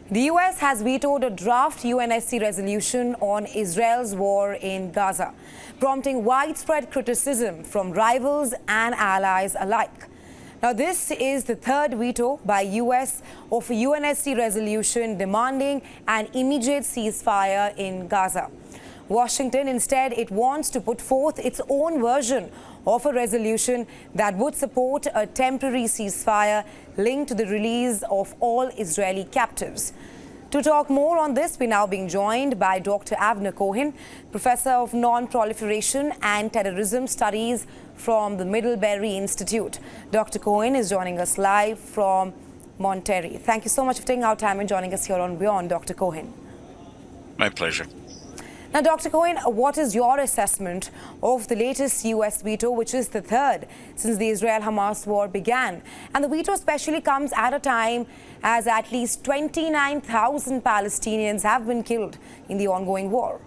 The US has vetoed a draft UNSC resolution on Israel's war in Gaza, prompting widespread criticism from rivals and allies alike. Now, this is the third veto by US of a UNSC resolution demanding an immediate ceasefire in Gaza. Washington, instead, it wants to put forth its own version of a resolution that would support a temporary ceasefire linked to the release of all Israeli captives. To talk more on this, we're now being joined by Dr. Avner Cohen, Professor of Non-Proliferation and Terrorism Studies from the Middlebury Institute. Dr. Cohen is joining us live from Monterey. Thank you so much for taking our time and joining us here on WION, Dr. Cohen. My pleasure. Now, Dr. Cohen, what is your assessment of the latest US veto, which is the third since the Israel-Hamas war began? And the veto especially comes at a time as at least 29,000 Palestinians have been killed in the ongoing war.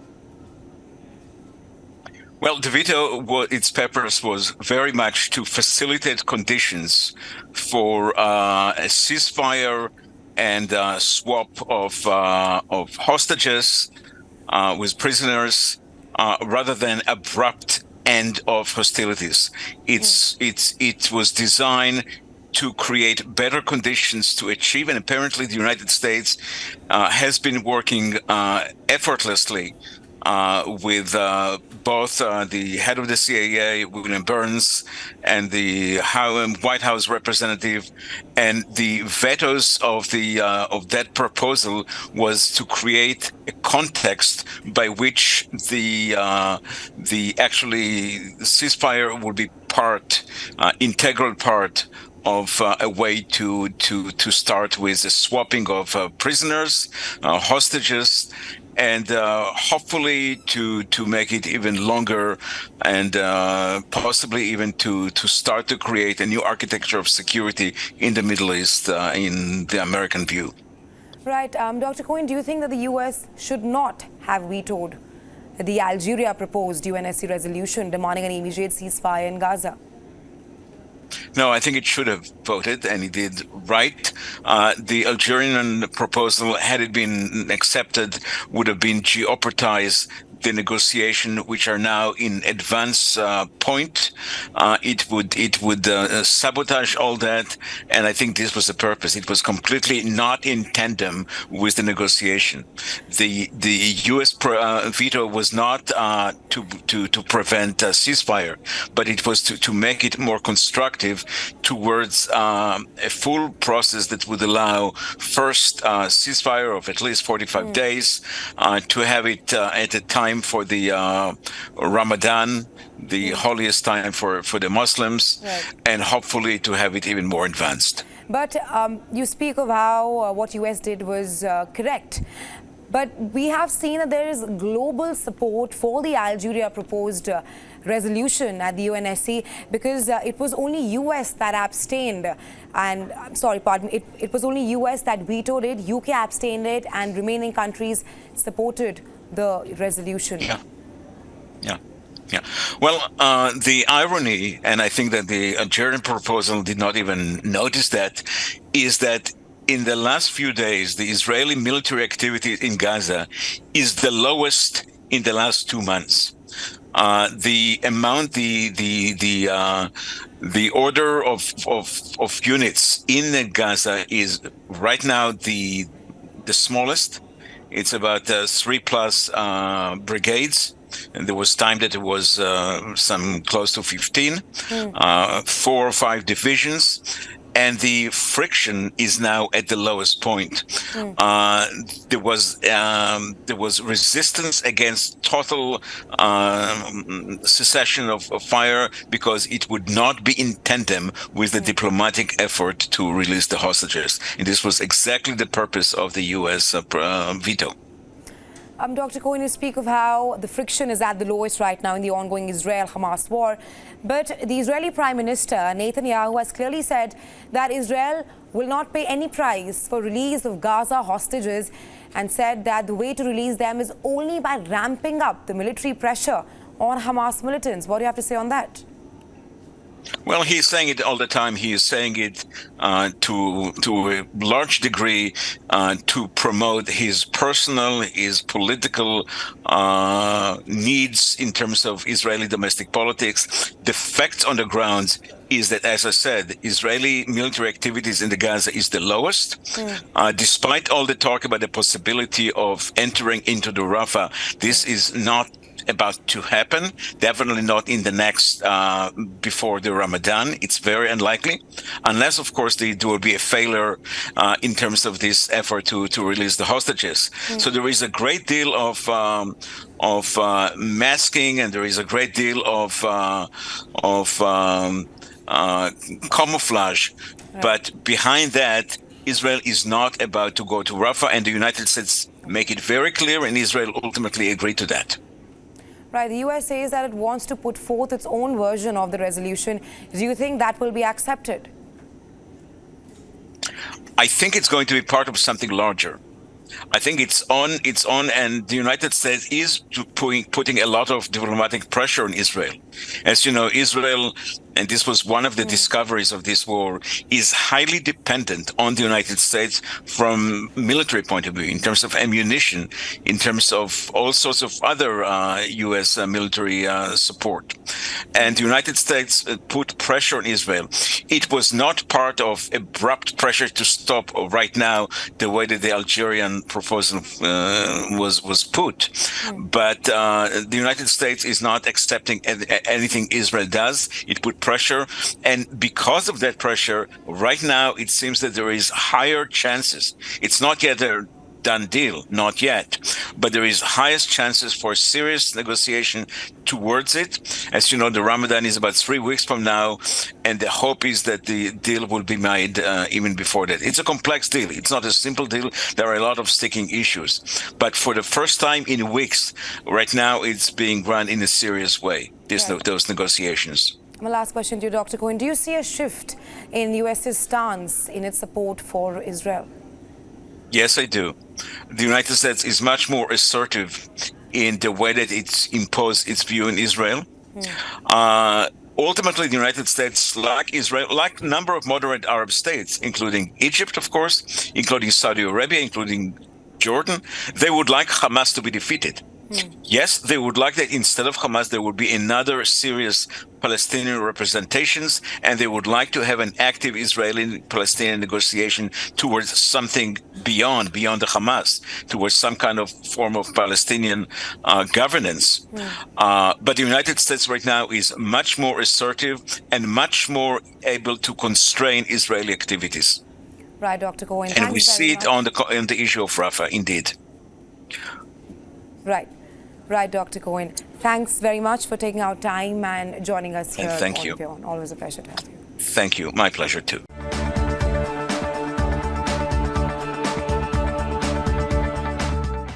Well, the veto, its purpose was very much to facilitate conditions for a ceasefire and swap of hostages with prisoners, rather than abrupt end of hostilities. It was designed to create better conditions to achieve, and apparently the United States has been working effortlessly with both the head of the CIA, William Burns, and the White House representative, and the vetoes of that proposal was to create a context by which the actually ceasefire will be integral part of a way to start with the swapping of prisoners, hostages, and hopefully to make it even longer, and possibly even to start to create a new architecture of security in the Middle East in the American view. Right. Dr. Cohen, do you think that the US should not have vetoed the Algeria proposed UNSC resolution demanding an immediate ceasefire in Gaza? No, I think it should have voted, and it did right. The Algerian proposal, had it been accepted, would have been jeopardized the negotiation, which are now in advance point. It would sabotage all that, and I think this was the purpose. It was completely not in tandem with the negotiation. The U.S. veto was not to prevent a ceasefire, but it was to make it more constructive towards a full process that would allow first ceasefire of at least 45 days, to have it at a time for the Ramadan, the holiest time for the Muslims, right, and hopefully to have it even more advanced. But you speak of how what US did was correct. But we have seen that there is global support for the Algeria proposed resolution at the UNSC, because it was only US that abstained, and it was only US that vetoed it, UK abstained it, and remaining countries supported the resolution. Yeah. Well, the irony, and I think that the Algerian proposal did not even notice that, is that in the last few days, the Israeli military activity in Gaza is the lowest in the last 2 months. The amount, the order of units in Gaza is right now the smallest. It's about 3+ brigades. And there was time that it was some close to 15, 4 or 5 divisions. And the friction is now at the lowest point. There was resistance against total cessation of fire, because it would not be in tandem with the diplomatic effort to release the hostages. And this was exactly the purpose of the U.S. veto. Dr. Cohen, you speak of how the friction is at the lowest right now in the ongoing Israel-Hamas war. But the Israeli Prime Minister, Netanyahu, has clearly said that Israel will not pay any price for release of Gaza hostages, and said that the way to release them is only by ramping up the military pressure on Hamas militants. What do you have to say on that? Well, he's saying it all the time. He is saying it to a large degree to promote his personal, his political needs in terms of Israeli domestic politics. The facts on the ground is that, as I said, Israeli military activities in the Gaza is the lowest. Despite all the talk about the possibility of entering into the Rafah, this is not about to happen, definitely not in the next before the Ramadan. It's very unlikely, unless of course there will be a failure in terms of this effort to release the hostages. So there is a great deal of masking, and there is a great deal of camouflage, but behind that, Israel is not about to go to Rafah, and the United States make it very clear, and Israel ultimately agreed to that. Right, the US says that it wants to put forth its own version of the resolution. Do you think that will be accepted? I think it's going to be part of something larger. I think it's on, and the United States is putting a lot of diplomatic pressure on Israel. As you know, Israel, and this was one of the discoveries of this war, is highly dependent on the United States from military point of view, in terms of ammunition, in terms of all sorts of other U.S. military support. And the United States put pressure on Israel. It was not part of abrupt pressure to stop right now the way that the Algerian proposal was put. But the United States is not accepting anything Israel does. It put pressure, and because of that pressure, right now it seems that there is higher chances. It's not yet a done deal, not yet, but there is highest chances for serious negotiation towards it. As you know, the Ramadan is about 3 weeks from now, and the hope is that the deal will be made even before that. It's a complex deal. It's not a simple deal. There are a lot of sticking issues, but for the first time in weeks, right now, it's being run in a serious way, those negotiations. My last question to you, Dr. Cohen. Do you see a shift in the US's stance in its support for Israel? Yes, I do. The United States is much more assertive in the way that it's imposed its view in Israel. Ultimately, the United States, like Israel, like a number of moderate Arab states, including Egypt, of course, including Saudi Arabia, including Jordan, they would like Hamas to be defeated. Yes, they would like that instead of Hamas, there would be another serious Palestinian representations, and they would like to have an active Israeli-Palestinian negotiation towards something beyond the Hamas, towards some kind of form of Palestinian governance. But the United States right now is much more assertive and much more able to constrain Israeli activities. Right, Dr. Cohen. And we see it on the issue of Rafah, indeed. Right, Dr. Cohen. Thanks very much for taking our time and joining us here. And thank you. WION. Always a pleasure to have you. Thank you. My pleasure too.